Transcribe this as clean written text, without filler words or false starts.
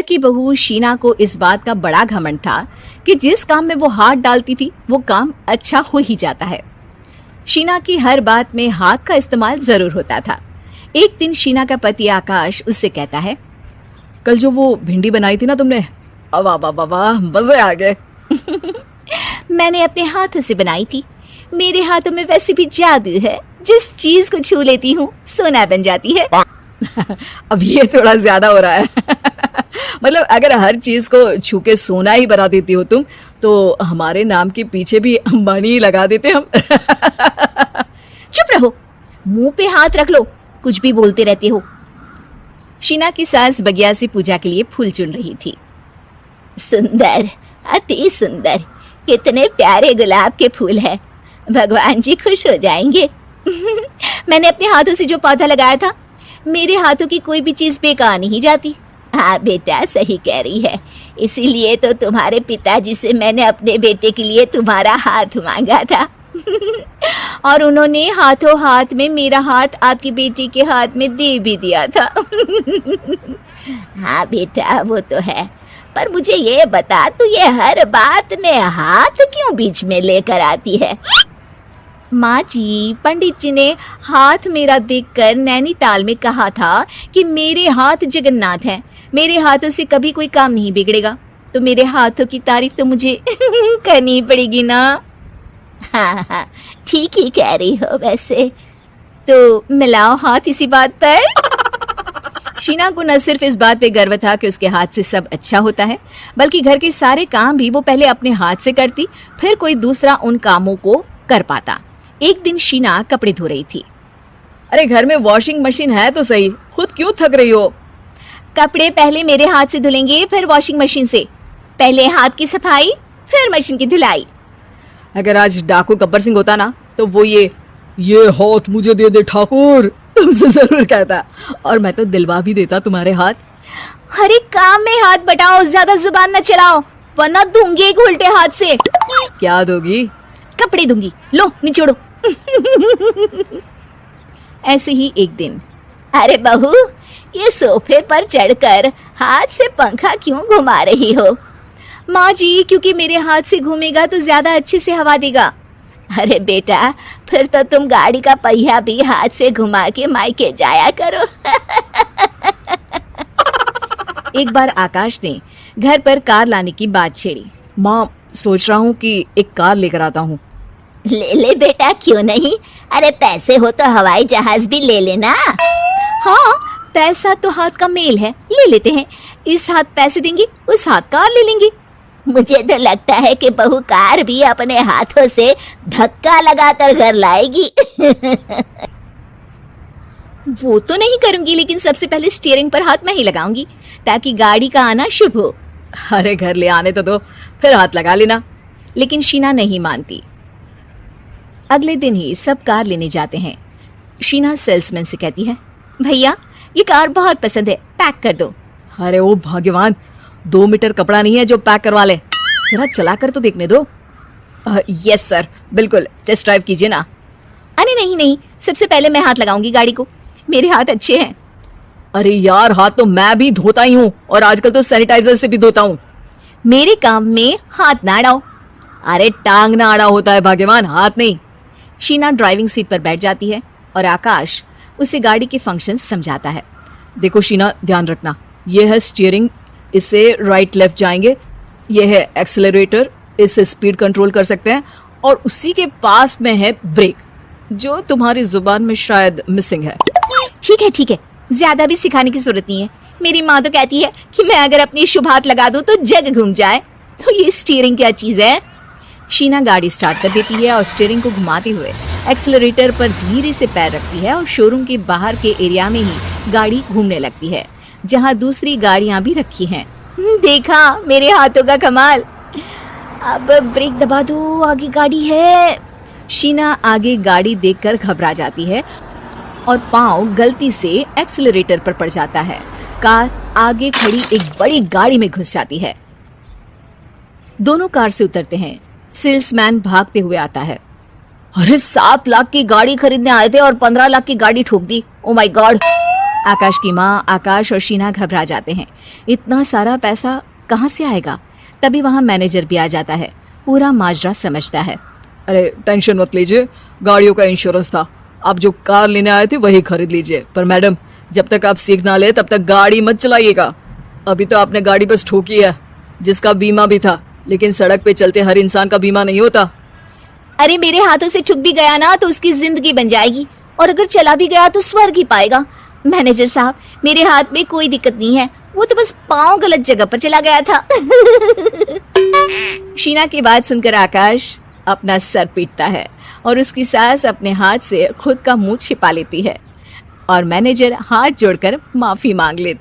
घर की बहू शीना को इस बात का बड़ा घमंड था कि जिस काम में वो हाथ डालती थी वो काम अच्छा हो ही जाता है। शीना की हर बात में हाथ का इस्तेमाल जरूर होता था। एक दिन शीना का पति आकाश उससे कहता है, कल जो वो भिंडी बनाई थी ना तुमने, वाह वाह वाह वाह, मजे आ गए। मैंने अपने हाथों से बनाई थी। मेरे हाथों में वैसे भी जादू है, जिस चीज को छू लेती हूँ सोना बन जाती है। अब ये थोड़ा ज्यादा हो रहा है। मतलब अगर हर चीज को छू के सोना ही बना देती हो तुम, तो हमारे नाम के पीछे भी मणि लगा देते हम। चुप रहो, मुंह पे हाथ रख लो, कुछ भी बोलते रहते हो। शीना की सास बगिया से पूजा के लिए फूल चुन रही थी। सुंदर, अति सुंदर, कितने प्यारे गुलाब के फूल हैं, भगवान जी खुश हो जाएंगे। मैंने अपने हाथों से जो पौधा लगाया था, मेरे हाथों की कोई भी चीज बेकार नहीं जाती। हाँ बेटा, सही कह रही है, इसीलिए तो तुम्हारे पिताजी से मैंने अपने बेटे के लिए तुम्हारा हाथ मांगा था। और उन्होंने हाथों हाथ में मेरा हाथ आपकी बेटी के हाथ में दे भी दिया था। हाँ बेटा, वो तो है, पर मुझे ये बता, तू ये हर बात में हाथ क्यों बीच में लेकर आती है? माँ जी, पंडित जी ने हाथ मेरा देखकर नैनीताल में कहा था कि मेरे हाथ जगन्नाथ हैं, मेरे हाथों से कभी कोई काम नहीं बिगड़ेगा, तो मेरे हाथों की तारीफ तो मुझे करनी पड़ेगी ना। हाँ हाँ, ठीक ही कह रही हो वैसे, तो मिलाओ हाथ इसी बात पर। शीना को न सिर्फ इस बात पे गर्व था कि उसके हाथ से सब अच्छा होता है, बल्कि घर के सारे काम भी वो पहले अपने हाथ से करती, फिर कोई दूसरा उन कामों को कर पाता। एक दिन शीना कपड़े धो रही थी। अरे घर में वॉशिंग मशीन है तो सही, खुद क्यों थक रही हो? कपड़े पहले मेरे हाथ से धुलेंगे, फिर वॉशिंग मशीन से। पहले हाथ की सफाई, फिर मशीन की धुलाई। अगर आज डाकू गब्बर सिंह होता ना, तो वो ये हाथ मुझे दे दे ठाकुर तुमसे जरूर कहता, और मैं तो दिलवा भी देता तुम्हारे हाथ। हर एक काम में हाथ बटाओ, ज्यादा जुबान न चलाओ, वरना दूंगी एक उल्टे हाथ से। क्या दोगी? कपड़े दूंगी, लो निचोड़ो। ऐसे ही एक दिन, अरे बहू, ये सोफे पर चढ़कर हाथ से पंखा क्यों घुमा रही हो? माँ जी, क्योंकि मेरे हाथ से घूमेगा तो ज्यादा अच्छे से हवा देगा। अरे बेटा, फिर तो तुम गाड़ी का पहिया भी हाथ से घुमा के मायके जाया करो। एक बार आकाश ने घर पर कार लाने की बात छेड़ी। माँ, सोच रहा हूँ कि एक कार लेकर आता हूँ। ले ले बेटा, क्यों नहीं? अरे पैसे हो तो हवाई जहाज भी ले लेना। हाँ, पैसा तो हाथ का मेल है, ले लेते हैं। इस हाथ पैसे देंगी, उस हाथ कार ले लेंगी। मुझे तो लगता है कि बहू कार भी अपने हाथों से धक्का लगाकर घर लाएगी। वो तो नहीं करूंगी, लेकिन सबसे पहले स्टीयरिंग पर हाथ मैं ही लगाऊंगी, ताकि गाड़ी का आना शुभ हो। अरे घर ले आने तो दो, फिर हाथ लगा लेना। लेकिन शीना नहीं मानती। अगले दिन ही सब कार लेने जाते हैं। शीना सेल्समैन से कहती है, भैया ये कार बहुत पसंद है, पैक कर दो। अरे ओ भगवान, 2 मीटर कपड़ा नहीं है जो पैक करवा ले, जरा चला कर तो देखने दो। यस सर, बिल्कुल, टेस्ट ड्राइव कीजिए ना। अरे नहीं नहीं, सबसे पहले मैं हाथ लगाऊंगी गाड़ी को, मेरे हाथ अच्छे हैं। अरे यार, हाथ तो मैं भी धोता ही हूँ, और आजकल तो सैनिटाइजर से भी धोता हूँ। मेरे काम में हाथ ना अड़ाओ। अरे टांग ना अड़ा होता है भगवान, हाथ नहीं। शीना ड्राइविंग सीट पर बैठ जाती है और आकाश उसे गाड़ी के फंक्शन समझाता है। देखो शीना, ध्यान रखना, ये है स्टीयरिंग, इससे राइट लेफ्ट जाएंगे, ये है एक्सेलरेटर, इससे स्पीड कंट्रोल कर सकते हैं, और उसी के पास में है ब्रेक, जो तुम्हारी जुबान में शायद मिसिंग है। ठीक है, ज्यादा भी सिखाने की जरूरत नहीं है। मेरी माँ तो कहती है कि मैं अगर अपनी शुभ हाथ लगा दूं तो जग घूम जाए, तो ये स्टीयरिंग क्या चीज है? शीना गाड़ी स्टार्ट कर देती है और स्टीयरिंग को घुमाते हुए एक्सेलरेटर पर धीरे से पैर रखती है, और शोरूम के बाहर के एरिया में ही गाड़ी घूमने लगती है, जहाँ दूसरी गाड़ियां भी रखी हैं। देखा मेरे हाथों का कमाल। अब ब्रेक दबा दो, आगे गाड़ी है। शीना आगे गाड़ी देखकर घबरा जाती है और पांव गलती से एक्सेलरेटर पर पड़ जाता है। कार आगे खड़ी एक बड़ी गाड़ी में घुस जाती है। दोनों कार से उतरते हैं। सेल्समैन भागते हुए आता है। अरे 7 लाख की गाड़ी खरीदने आए थे और 15 लाख की गाड़ी ठोक दी। Oh my God. आकाश की माँ, आकाश और शीना घबरा जाते हैं। इतना सारा पैसा कहाँ से आएगा? तभी वहाँ मैनेजर भी आ जाता है, पूरा माजरा समझता है। अरे टेंशन मत लीजिए, गाड़ियों का इंश्योरेंस था, आप जो कार लेने आए थे वही खरीद लीजिए। पर मैडम, जब तक आप सीख ना ले तब तक गाड़ी मत चलाइएगा। अभी तो आपने गाड़ी बस ठोकी है, जिसका बीमा भी था, लेकिन सड़क पे चलते हर इंसान का बीमा नहीं होता। अरे मेरे हाथों से छुप भी गया ना तो उसकी जिंदगी बन जाएगी, और अगर चला भी गया तो स्वर्ग ही पाएगा। मैनेजर साहब, मेरे हाथ में कोई दिक्कत नहीं है, वो तो बस पाँव गलत जगह पर चला गया था। शीना की बात सुनकर आकाश अपना सर पीटता है और उसकी सास अपने हाथ से खुद का मुंह छिपा लेती है और मैनेजर हाथ जोड़कर माफी मांग लेता है।